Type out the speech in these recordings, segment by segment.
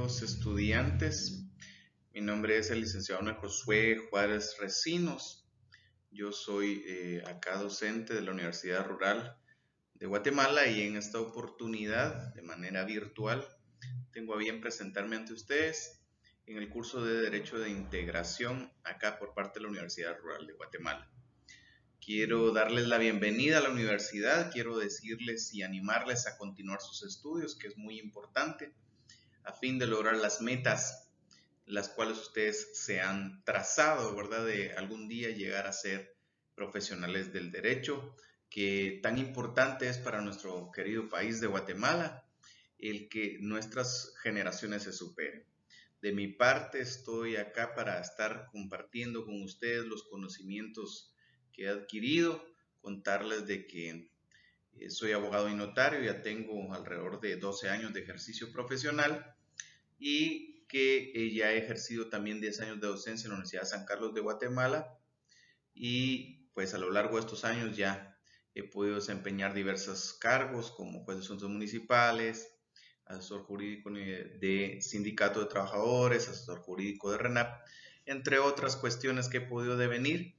queridos estudiantes. Mi nombre es el licenciado Josué Juárez Recinos. Yo soy acá docente de la Universidad Rural de Guatemala y en esta oportunidad, de manera virtual, tengo a bien presentarme ante ustedes en el curso de Derecho de Integración acá por parte de la Universidad Rural de Guatemala. Quiero darles la bienvenida a la universidad, quiero decirles y animarles a continuar sus estudios, que es muy importante, a fin de lograr las metas las cuales ustedes se han trazado, ¿verdad? De algún día llegar a ser profesionales del derecho, que tan importante es para nuestro querido país de Guatemala, el que nuestras generaciones se superen. De mi parte, estoy acá para estar compartiendo con ustedes los conocimientos que he adquirido, contarles de que soy abogado y notario, ya tengo alrededor de 12 años de ejercicio profesional y que ya he ejercido también 10 años de docencia en la Universidad de San Carlos de Guatemala y pues a lo largo de estos años ya he podido desempeñar diversos cargos como juez de asuntos municipales, asesor jurídico de sindicato de trabajadores, asesor jurídico de RENAP, entre otras cuestiones que he podido devenir.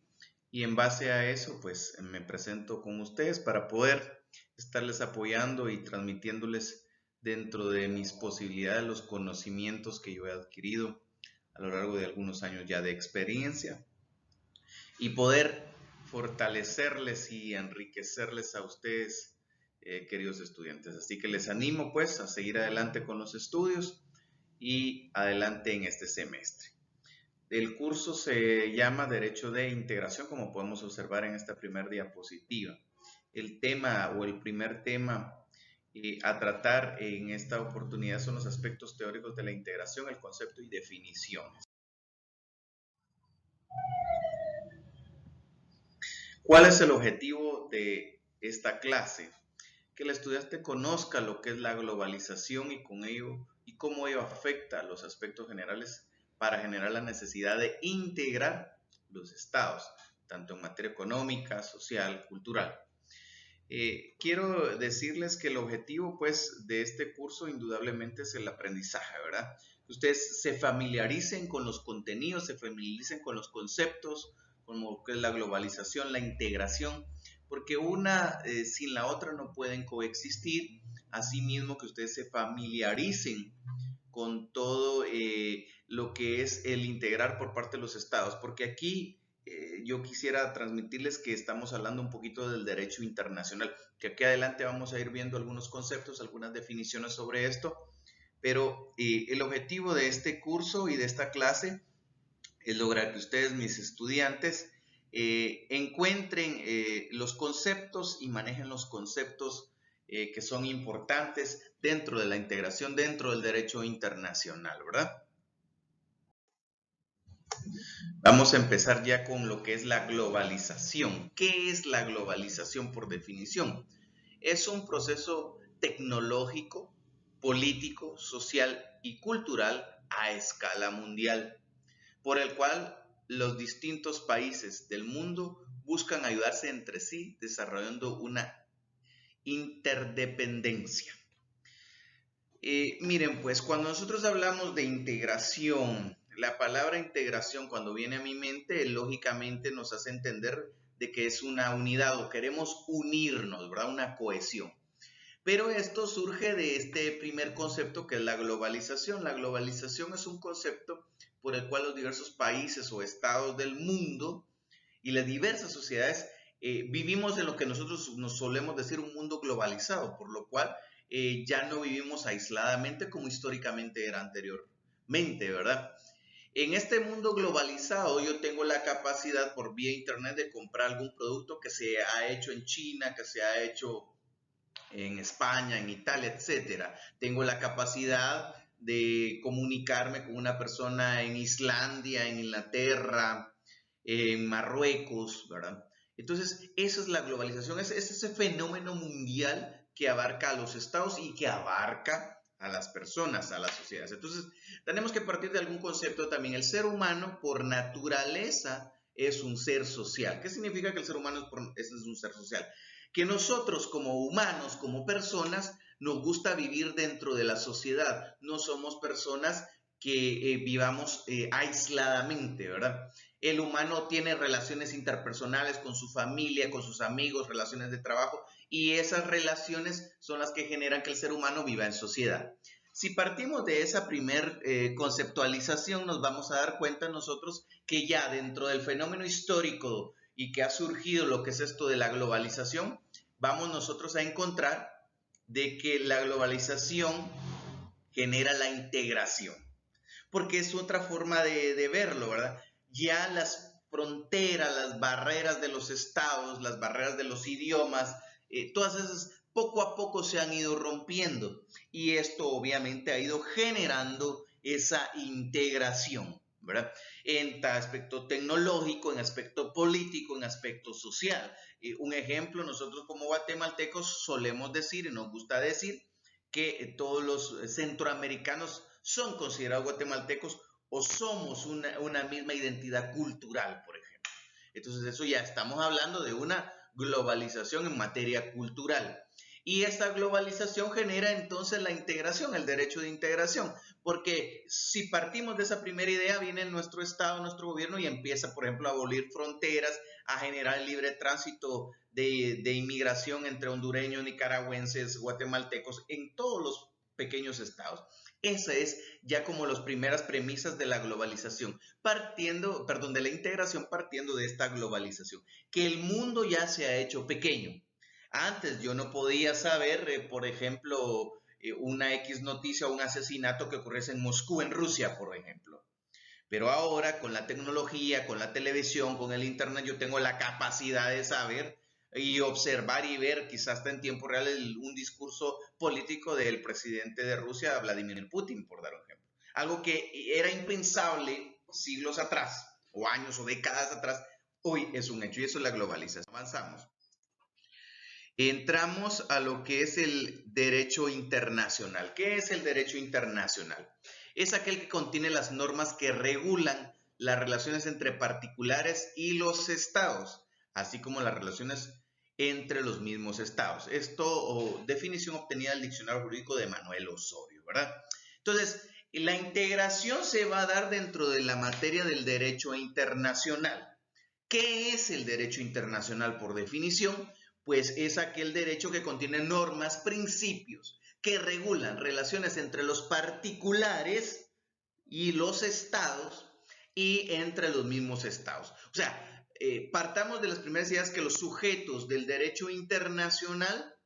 Y en base a eso, pues me presento con ustedes para poder estarles apoyando y transmitiéndoles dentro de mis posibilidades los conocimientos que yo he adquirido a lo largo de algunos años ya de experiencia y poder fortalecerles y enriquecerles a ustedes, queridos estudiantes. Así que les animo pues a seguir adelante con los estudios y adelante en este semestre. El curso se llama Derecho de Integración, como podemos observar en esta primera diapositiva. El tema o el primer tema a tratar en esta oportunidad son los aspectos teóricos de la integración, el concepto y definiciones. ¿Cuál es el objetivo de esta clase? Que el estudiante conozca lo que es la globalización y con ello y cómo ello afecta a los aspectos generales para generar la necesidad de integrar los estados, tanto en materia económica, social, cultural. Quiero decirles que el objetivo pues de este curso indudablemente es el aprendizaje, ¿verdad? Que ustedes se familiaricen con los contenidos, se familiaricen con los conceptos, como lo que es la globalización, la integración, porque una sin la otra no pueden coexistir. Asimismo que ustedes se familiaricen con todo lo que es el integrar por parte de los estados, porque aquí yo quisiera transmitirles que estamos hablando un poquito del derecho internacional, que aquí adelante vamos a ir viendo algunos conceptos, algunas definiciones sobre esto, pero el objetivo de este curso y de esta clase es lograr que ustedes, mis estudiantes, encuentren los conceptos y manejen los conceptos que son importantes dentro de la integración, dentro del derecho internacional, ¿verdad? Vamos a empezar ya con lo que es la globalización. ¿Qué es la globalización por definición? Es un proceso tecnológico, político, social y cultural a escala mundial, por el cual los distintos países del mundo buscan ayudarse entre sí desarrollando una interdependencia. Miren, pues cuando nosotros hablamos de integración, la palabra integración cuando viene a mi mente, lógicamente nos hace entender de que es una unidad o queremos unirnos, ¿verdad? Una cohesión. Pero esto surge de este primer concepto que es la globalización. La globalización es un concepto por el cual los diversos países o estados del mundo y las diversas sociedades vivimos en lo que nosotros nos solemos decir un mundo globalizado, por lo cual ya no vivimos aisladamente como históricamente era anteriormente, ¿verdad? En este mundo globalizado yo tengo la capacidad por vía internet de comprar algún producto que se ha hecho en China, que se ha hecho en España, en Italia, etcétera. Tengo la capacidad de comunicarme con una persona en Islandia, en Inglaterra, en Marruecos, ¿verdad? Entonces, esa es la globalización, es ese fenómeno mundial que abarca a los estados y que abarca a las personas, a las sociedades. Entonces, tenemos que partir de algún concepto también. El ser humano, por naturaleza, es un ser social. ¿Qué significa que el ser humano es un ser social? Que nosotros como humanos, como personas, nos gusta vivir dentro de la sociedad, no somos personas que vivamos aisladamente, ¿verdad? El humano tiene relaciones interpersonales con su familia, con sus amigos, relaciones de trabajo, y esas relaciones son las que generan que el ser humano viva en sociedad. Si partimos de esa primer conceptualización, nos vamos a dar cuenta nosotros que ya dentro del fenómeno histórico y que ha surgido lo que es esto de la globalización, vamos nosotros a encontrar de que la globalización genera la integración, porque es otra forma de verlo, ¿verdad? Ya las fronteras, las barreras de los estados, las barreras de los idiomas, todas esas poco a poco se han ido rompiendo y esto obviamente ha ido generando esa integración, ¿verdad? En aspecto tecnológico, en aspecto político, en aspecto social. Un ejemplo, nosotros como guatemaltecos solemos decir y nos gusta decir que todos los centroamericanos son considerados guatemaltecos o somos una misma identidad cultural, por ejemplo. Entonces eso ya estamos hablando de una globalización en materia cultural. Y esta globalización genera entonces la integración, el derecho de integración, porque si partimos de esa primera idea, viene nuestro Estado, nuestro gobierno y empieza, por ejemplo, a abolir fronteras, a generar el libre tránsito de inmigración entre hondureños, nicaragüenses, guatemaltecos, en todos los pequeños estados. Esa es ya como las primeras premisas de la globalización, de la integración partiendo de esta globalización, que el mundo ya se ha hecho pequeño. Antes yo no podía saber, por ejemplo, una X noticia o un asesinato que ocurriese en Moscú, en Rusia, por ejemplo. Pero ahora con la tecnología, con la televisión, con el internet, yo tengo la capacidad de saber y observar y ver quizás hasta en tiempo real un discurso político del presidente de Rusia, Vladimir Putin, por dar un ejemplo. Algo que era impensable siglos atrás, o años o décadas atrás, hoy es un hecho y eso es la globalización. Avanzamos. Entramos a lo que es el derecho internacional. ¿Qué es el derecho internacional? Es aquel que contiene las normas que regulan las relaciones entre particulares y los estados, así como las relaciones entre los mismos estados. Esto, definición obtenida del diccionario jurídico de Manuel Osorio, ¿verdad? Entonces, la integración se va a dar dentro de la materia del derecho internacional. ¿Qué es el derecho internacional por definición? Pues es aquel derecho que contiene normas, principios que regulan relaciones entre los particulares y los estados y entre los mismos estados. O sea, partamos de las primeras ideas que los sujetos del derecho internacional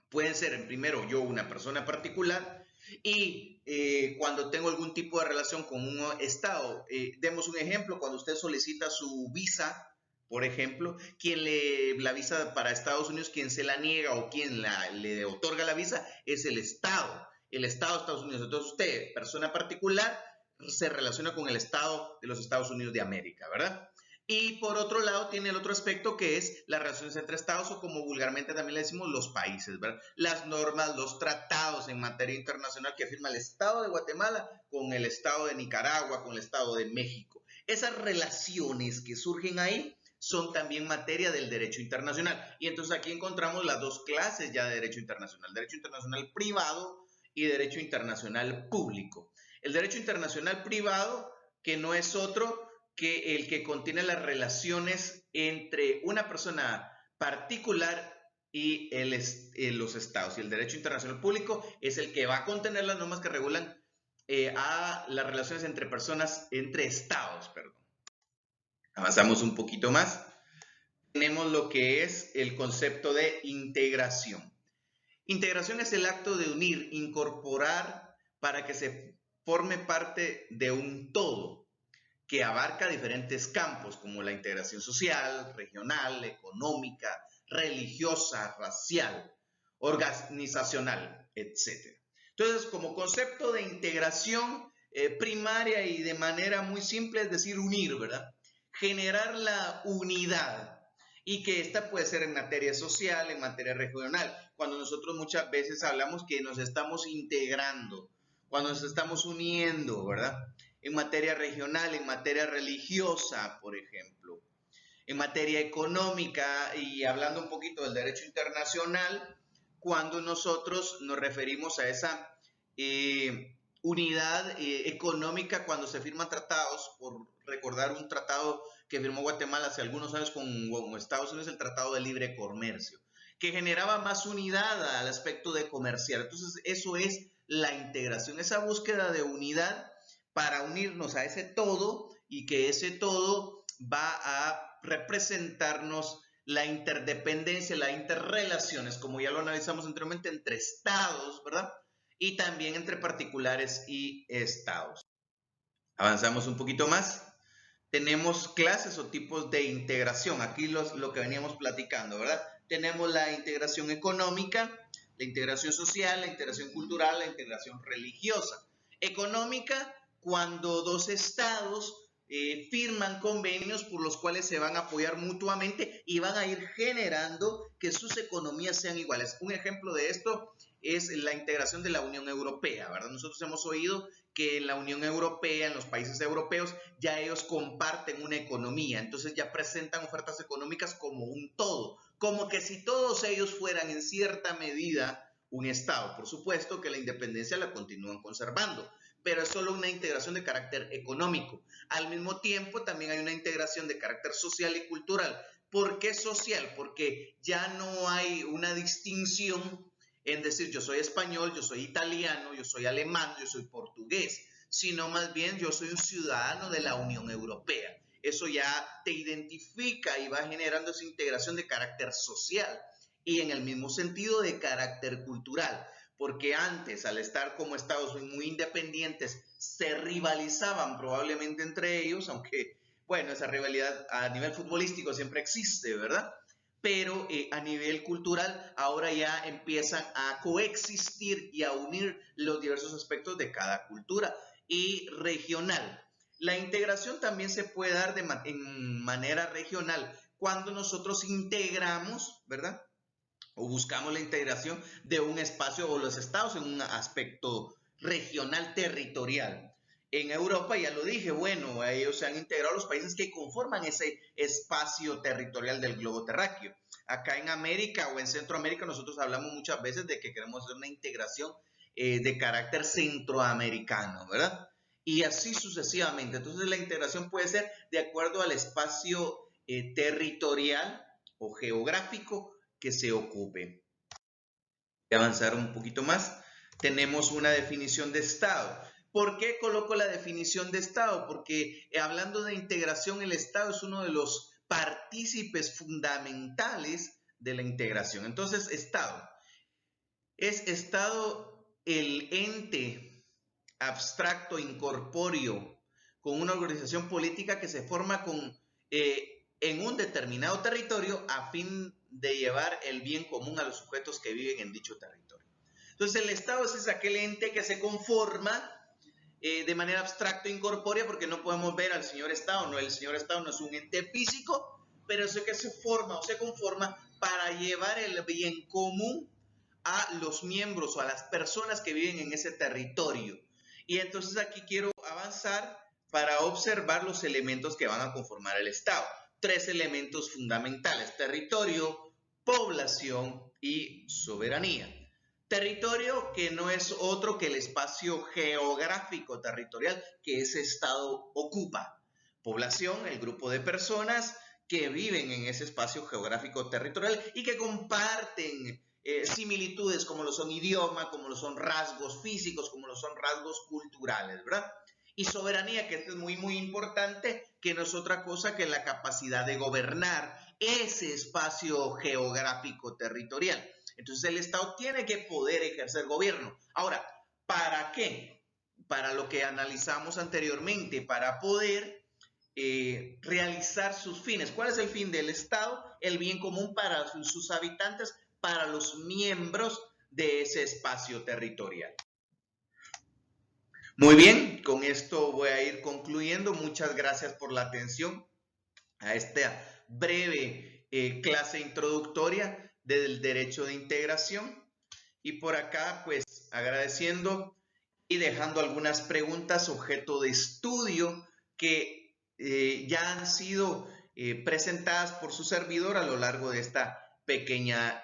pueden ser, en primero, yo, una persona particular, y cuando tengo algún tipo de relación con un estado, demos un ejemplo, cuando usted solicita su visa, por ejemplo, la visa para Estados Unidos, quien se la niega o quien le otorga la visa es el Estado de Estados Unidos. Entonces usted, persona particular, se relaciona con el Estado de los Estados Unidos de América, ¿verdad? Y por otro lado tiene el otro aspecto que es las relaciones entre estados o como vulgarmente también le decimos los países, ¿verdad? Las normas, los tratados en materia internacional que firma el Estado de Guatemala con el Estado de Nicaragua, con el Estado de México. Esas relaciones que surgen ahí son también materia del derecho internacional. Y entonces aquí encontramos las dos clases ya de derecho internacional privado y derecho internacional público. El derecho internacional privado, que no es otro que el que contiene las relaciones entre una persona particular y los estados. Y el derecho internacional público es el que va a contener las normas que regulan a las relaciones entre personas, entre estados, perdón. Avanzamos un poquito más. Tenemos lo que es el concepto de integración. Integración es el acto de unir, incorporar para que se forme parte de un todo que abarca diferentes campos como la integración social, regional, económica, religiosa, racial, organizacional, etc. Entonces, como concepto de integración primaria y de manera muy simple, es decir, unir, ¿verdad? Generar la unidad y que esta puede ser en materia social, en materia regional, cuando nosotros muchas veces hablamos que nos estamos integrando, cuando nos estamos uniendo, ¿verdad? En materia regional, en materia religiosa, por ejemplo, en materia económica y hablando un poquito del derecho internacional, cuando nosotros nos referimos a esa unidad económica cuando se firman tratados, por recordar un tratado que firmó Guatemala hace algunos años con Estados Unidos, el Tratado de Libre Comercio, que generaba más unidad al aspecto de comerciar. Entonces, eso es la integración, esa búsqueda de unidad para unirnos a ese todo y que ese todo va a representarnos la interdependencia, las interrelaciones, como ya lo analizamos anteriormente, entre estados, ¿verdad? Y también entre particulares y estados. Avanzamos un poquito más. Tenemos clases o tipos de integración. Aquí lo que veníamos platicando, ¿verdad? Tenemos la integración económica, la integración social, la integración cultural, la integración religiosa. Económica, cuando dos estados firman convenios por los cuales se van a apoyar mutuamente y van a ir generando que sus economías sean iguales. Un ejemplo de esto es la integración de la Unión Europea, ¿verdad? Nosotros hemos oído que en la Unión Europea, en los países europeos, ya ellos comparten una economía, entonces ya presentan ofertas económicas como un todo, como que si todos ellos fueran en cierta medida un Estado. Por supuesto que la independencia la continúan conservando, pero es solo una integración de carácter económico. Al mismo tiempo, también hay una integración de carácter social y cultural. ¿Por qué social? Porque ya no hay una distinción en decir yo soy español, yo soy italiano, yo soy alemán, yo soy portugués, sino más bien yo soy un ciudadano de la Unión Europea. Eso ya te identifica y va generando esa integración de carácter social y en el mismo sentido de carácter cultural, porque antes, al estar como estados muy independientes, se rivalizaban probablemente entre ellos, aunque, bueno, esa rivalidad a nivel futbolístico siempre existe, ¿verdad? Pero a nivel cultural ahora ya empiezan a coexistir y a unir los diversos aspectos de cada cultura y regional. La integración también se puede dar en manera regional cuando nosotros integramos, ¿verdad? O buscamos la integración de un espacio o los estados en un aspecto regional territorial. En Europa, ya lo dije, bueno, ellos se han integrado los países que conforman ese espacio territorial del globo terráqueo. Acá en América o en Centroamérica nosotros hablamos muchas veces de que queremos hacer una integración de carácter centroamericano, ¿verdad? Y así sucesivamente. Entonces la integración puede ser de acuerdo al espacio territorial o geográfico que se ocupe. Voy a avanzar un poquito más. Tenemos una definición de Estado. ¿Por qué coloco la definición de Estado? Porque hablando de integración, el Estado es uno de los partícipes fundamentales de la integración. Entonces, Estado. ¿Es Estado el ente abstracto, incorpóreo, con una organización política que se forma en un determinado territorio a fin de llevar el bien común a los sujetos que viven en dicho territorio? Entonces el Estado es aquel ente que se conforma de manera abstracta e incorpórea, porque no podemos ver al señor Estado, no, el señor Estado no es un ente físico, pero es el que se forma o se conforma para llevar el bien común a los miembros o a las personas que viven en ese territorio. Y entonces aquí quiero avanzar para observar los elementos que van a conformar el Estado. 3 elementos fundamentales: territorio, población y soberanía. Territorio, que no es otro que el espacio geográfico territorial que ese Estado ocupa. Población, el grupo de personas que viven en ese espacio geográfico territorial y que comparten similitudes como lo son idioma, como lo son rasgos físicos, como lo son rasgos culturales, ¿verdad? Y soberanía, que esto es muy, muy importante, que no es otra cosa que la capacidad de gobernar ese espacio geográfico territorial. Entonces el Estado tiene que poder ejercer gobierno. Ahora, ¿para qué? Para lo que analizamos anteriormente, para poder realizar sus fines. ¿Cuál es el fin del Estado? El bien común para sus habitantes, para los miembros de ese espacio territorial. Muy bien, con esto voy a ir concluyendo. Muchas gracias por la atención a esta breve clase introductoria del derecho de integración. Y por acá, pues, agradeciendo y dejando algunas preguntas objeto de estudio que ya han sido presentadas por su servidor a lo largo de esta pequeña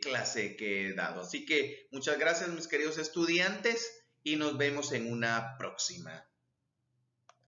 clase que he dado. Así que muchas gracias, mis queridos estudiantes, y nos vemos en una próxima.